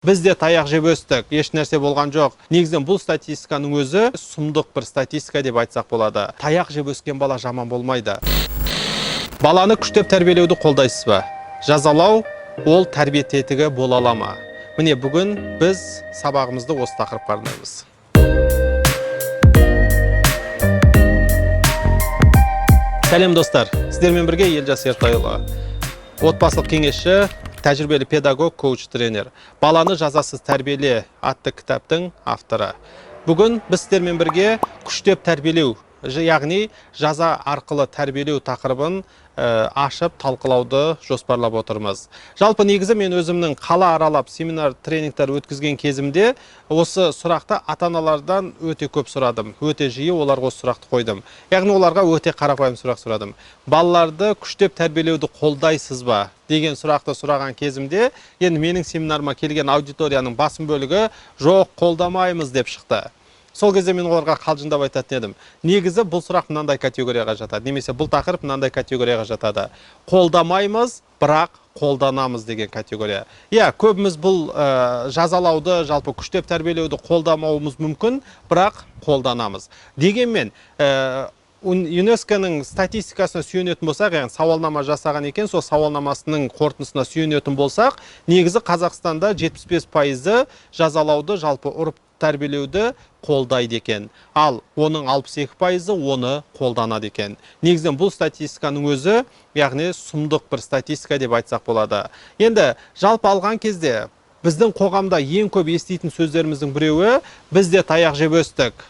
Біз де таяқ жеп өстік, еш нәрсе болған жоқ. Негізінен бұл статистиканың өзі сұмдық бір статистика деп айтсақ болады. Таяқ жеп өскен бала жаман болмайды. Баланы күштеп тәрбиелеуді қолдайсыз ба? Жазалау ол тәрбие тетігі бола ала ма? Міне бүгін біз сабағымызды осы тақырыпқа арнаймыз. Сәлем достар, сіздермен бірге Елжас Ертайұлы. Отбасылық кеңесші, тәжірибелі педагог, коуч, тренер. Баланы жазасыз тәрбиеле атты кітаптың авторы. Бүгін біз сіздермен бірге күштеп тәрбиелеу, яғни жаза арқылы тәрбиелеу тақырыбын ашып талқылауды жоспарлап отырмыз. Жалпы негізі мен өзімнің қала аралап семинар тренингтер өткізген кезімде осы сұрақты ата-аналардан өте көп сұрадым. Өте жиі оларға осы сұрақты қойдым. Яғни оларға өте қарапайым сұрақ сұрадым. Балаларды күштеп тәрбиелеуді қолдайсыз ба деген сұрақты сұраған кезімде, енді менің семинарыма келген аудиторияның басым бөлігі жоқ, қолдамаймыз деп шықты. Сол кезде мен оларға қалжыңдап айтатын едім. Негізі бұл сұрақ мынандай категорияға жатады. Немесе бұл тақырып мынандай категорияға жатады. Қолдамаймыз, бірақ қолданамыз деген категория. Көбіміз бұл жазалауды, жалпы күштеп тәрбиелеуді қолдамауымыз мүмкін, бірақ қолданамыз. Дегенмен, ЮНЕСКО-ның статистикасына сүйенетін болсақ, яғни сауалнама жасаған екен, сол сауалнамасының қорытындысына сүйенетін болсақ, негізі Қазақстанда 75% жазалауды, жалпы ұрып тәрбиелеуді қолдайды екен. Ал оның 62% оны қолданады екен. Негізінен бұл статистиканың өзі, яғни сұмдық бір статистика деп айтсақ болады. Енді жалпы алған кезде біздің қоғамда ең көп еститін сөздеріміздің біреуі, біз де таяқ жеп өстік,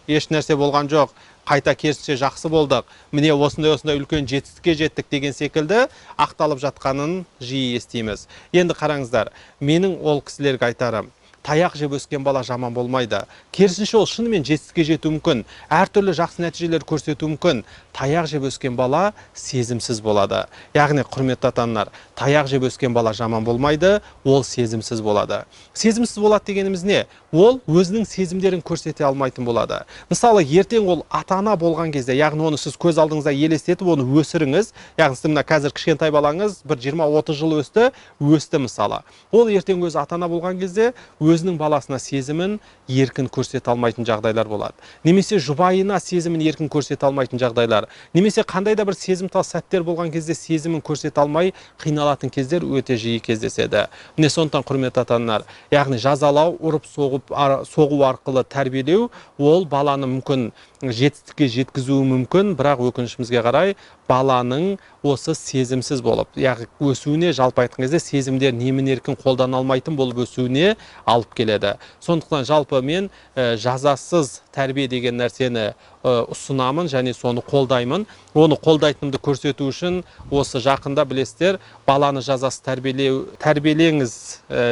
еш нәрсе болған жоқ, қайта керісінше жақсы болдық, міне осындай үлкен жетістікке жеттік деген секілді ақталып жатқанын жиі естиміз. Енді қараңыздар, менің ол кісілерге айтарым, таяқ жеп өскен бала жаман болмайды. Керісінше ол шынымен жетістікке жету мүмкін, әртүрлі жақсы нәтижелер көрсету мүмкін. Таяқ жеп өскен бала сезімсіз болады. Яғни құрметті ата-аналар, таяқ жеп өскен бала жаман болмайды, ол сезімсіз болады. Сезімсіз болады дегеніміз не? Ол өзінің сезімдерін көрсете алмайтын болады. Мысалы, ертең ол ата-ана болған кезде, яғни оны сіз көз алдыңызда елестетіп, оны өсіріңіз. Яғни мына қазір кішкентай балаңыз бір 20-30 жыл өсті мысалы. Ол ертең өзі ата-ана болған кезде өзінің баласына сезімін еркін көрсете алмайтын жағдайлар болады. Немесе жұбайына сезімін еркін көрсете алмайтын жағдайлар. Немесе қандай да бір сезімтал сәттер болған кезде сезімін көрсете алмай қиналатын кездер өте жиі кездеседі. Міне сондықтан құрметті ата-аналар, яғни жазалау, ұрып соғу арқылы тәрбиелеу, ол баланы мүмкін жетістікке жеткізуі мүмкін, бірақ өкінішімізге қарай баланың осы сезімсіз болып, яғни өсуіне, жалпы айтқан кезде сезімдер немен-еркін қолдана алмайтын болып өсуіне алып келеді. Сондықтан жалпы мен жазасыз тәрбие деген нәрсені ұсынамын және соны қолдаймын. Оны қолдайтынымды көрсету үшін осы жақында білесіздер, баланы жазасыз тәрбиелеңіз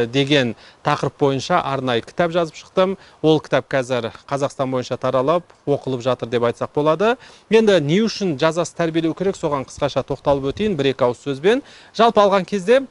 деген тақырып бойынша арнайы кітап жазып шықтым. Ол кітап қазір Қазақстан бойынша таралып, оқылып жатыр деп айтсақ болады. Енді не үшін жазасыз тәрбиелеу керек, соған қысқаша тоқталып өтейін, бір-екі ауыз сөзбен. Жалпы алған кезде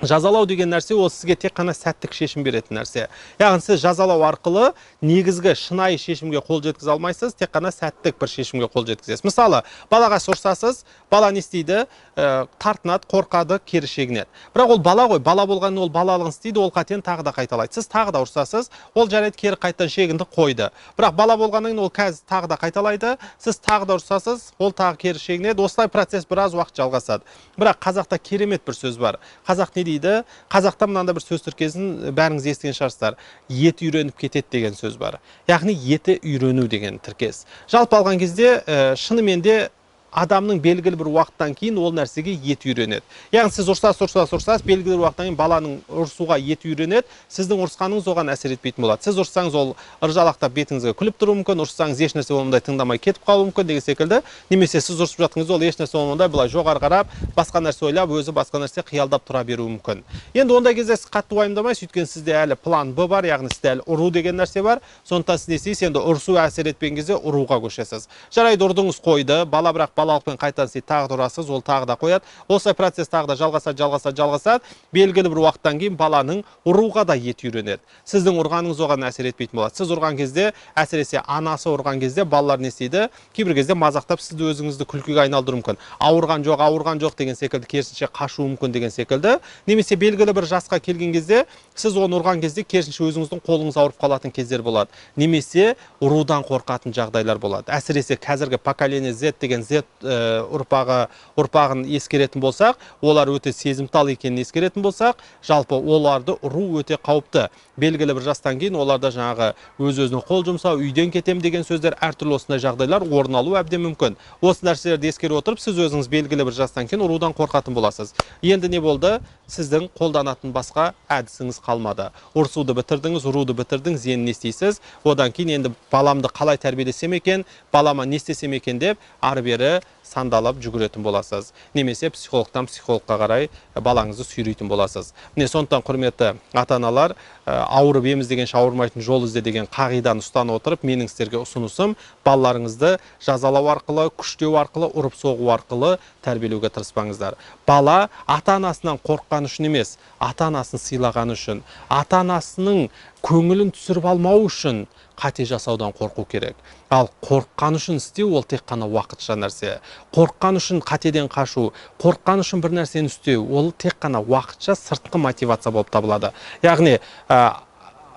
жазалау деген нәрсе ол сізге тек қана сәттік шешім беретін нәрсе. Яғни сіз жазалау арқылы негізгі шынайы шешімге қол жеткізе алмайсыз, тек қана сәттік бір шешімге қол жеткізесіз. Мысалы, балаға ұрсасыз, бала не істейді? Тартынады, қорқады, кері шегінеді. Бірақ ол бала ғой, бала болғанын ол балалығын істейді, ол қатені тағы да қайталайды. Сіз тағы да ұрсасыз, ол жарайды, кері қайтадан шегінді, қойды. Бірақ бала болғаннан ол қазір тағы да қайталайды, сіз тағы да ұрсасыз, ол тағы кері шегінеді. Осылай процесс біраз уақыт жалғасады. Бірақ қазақта керемет бір сөз бар. Қазақ не дейді? Қазақта мынандай бір сөз тіркесін бәріңіз естіген шығарсыздар. Еті үйреніп кетеді деген сөз бар. Яғни еті үйрену деген тіркес. Жалпы алған кезде шынымен де адамның белгілі бір уақыттан кейін ол нәрсеге еті үйренеді. Яғни сіз ұрсас, белгілі бір уақыттан кейін баланың ұрсуға еті үйренеді, сіздің ұрысқаныңыз оған әсер етпейтін болады. Сіз ұрсаңыз ол ыржалақтап бетіңізге күліп тұруы мүмкін, ұрсаңыз еш нәрсе болмай тыңдамай кетіп қалуы мүмкін деген секілді. Немесе сіз ұрсып жатқаныңызда ол еш нәрсе болмай былай жоғары қарап, басқа нәрсе ойлап, өзі басқа нәрсе қиялдап тұра беруі мүмкін. Енді ондай кезде сіз қатты уайымдамайсыз, өйткені сізде әлі план Б бар, яғни сізде әлі ұру деген нәрсе бар. Сондықтан сіз не істейсіз? Енді ұрсу әсер етпеген кезде ұруға көшесіз. Жарайды, ұрдыңыз, қойды, бала бірақ балалықпен қайтадан сіз тағы да ұрасыз, ол тағы да қояды. Осылай процесс тағы да жалғасады. Белгілі бір уақыттан кейін баланың ұруға да еті үйренеді. Сіздің ұрғаныңыз оған әсер етпейтін болады. Сіз ұрған кезде, әсіресе анасы ұрған кезде балалар не істейді? Кейбір кезде мазақтап сізді өзіңізді күлкіге айналдыруы мүмкін. Ауырған жоқ деген секілді, керісінше қашуы мүмкін деген секілді. Немесе белгілі бір жасқа келген кезде, сіз оны ұрған кезде керісінше өзіңіздің қолыңыз ауырып қалатын кездер болады. Немесе ұрудан қорқатын жағдайлар болады. Әсіресе қазіргі поколение Z деген Z ұрпағын ескеретін болсақ, олар өте сезімтал екенін ескеретін болсақ, жалпы оларды ұру өте қауіпті. Белгілі бір жастан кейін оларда жаңағы өз-өзіне қол жұмсау, үйден кетем деген сөздер, әртүрлі осындай жағдайлар орын алу әбден мүмкін. Осы нәрселерді ескере отырып, сіз өзіңіз белгілі бір жастан кейін ұрудан қорқатын боласыз. Енді не болды? Сіздің қолданатын басқа әдісіңіз қалмады. Ұрсуды бітірдіңіз, ұруды бітірдіңіз, енді не істейсіз? Одан кейін енді баламды қалай тәрбиелесем екен, балама не істесем екен деп ары-бері сандалып жүгіретін боласыз. Немесе психологтан психологқа қарай балаңызды сүйрейтін боласыз. Міне сондықтан құрметті ата-аналар, ауырып ем іздегенше ауырмайтын жол ізде деген қағиданы ұстана отырып, менің сіздерге ұсынысым балаларыңызды жазалау арқылы, күштеу арқылы, ұрып соғу арқылы тәрбиелеуге тырыспаңыздар. Бала ата-анасынан қорыққан үшін емес, ата-анасын сыйлаған үшін, ата-анасының көңілін түсіріп алмау үшін қате жасаудан қорқу керек. Ал қорыққан үшін істеу ол тек қана уақытша нәрсе. Қорыққан үшін қатеден қашу, қорыққан үшін бір нәрсені істеу, ол тек қана уақытша сыртқы мотивация болып табылады. Яғни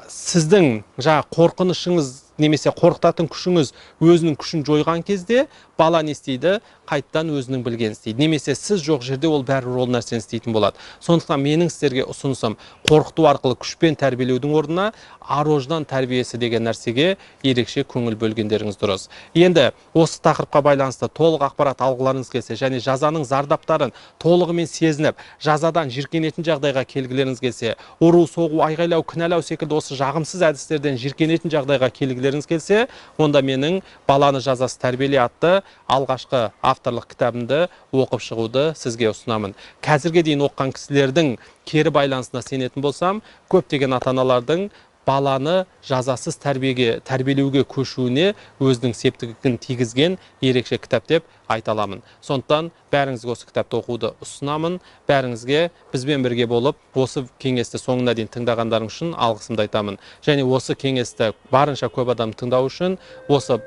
сіздің қорқынышыңыз немесе қорқытатын күшіңіз өзінің күшін жойған кезде бала не істейді? Қайттан өзінің білгенін істейді. Немесе сіз жоқ жерде ол бәрібір ол нәрсені істейтін болады. Сондықтан менің сіздерге ұсынысым қорқыту арқылы күшпен тәрбиелеудің орнына ар-ождан тәрбиесі деген нәрсеге ерекше көңіл бөлгендеріңіз дұрыс. Енді осы тақырыпқа байланысты толық ақпарат алғыларыңыз келсе және жазаның зардаптарын толығымен сезініп, жазадан жиркенетін жағдайға келгілеріңіз келсе, ұру, соғу, айғайлау, кінәлау секілді осы жағымсыз әдістерден жиркенетін жағдайға келгілеріңіз келсе, онда менің баланы жазасы тәрбиеле атты алғашқы авторлық кітабымды оқып шығуды сізге ұсынамын. Қазірге дейін оқыған кісілердің кері байланысына сенетін болсам, көптеген ата-аналардың баланы жазасыз тәрбиелеуге көшуіне өзінің септігін тигізген ерекше кітап деп айта аламын. Сондықтан бәріңізге осы кітапты оқуды ұсынамын. Бәріңізге бізбен бірге болып, осы кеңесті соңына дейін тыңдағандарың үшін алғысымды айтамын. Және осы кеңесті барынша көп адам тыңдау үшін осы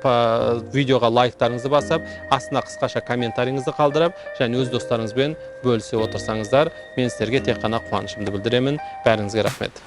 видеоға лайктарыңызды басып, астына қысқаша комментарийіңізді қалдырып, және өз достарыңызбен бөлісе отырсаңыздар, мен сіздерге тек қана қуанышымды білдіремін. Бәріңізге рахмет.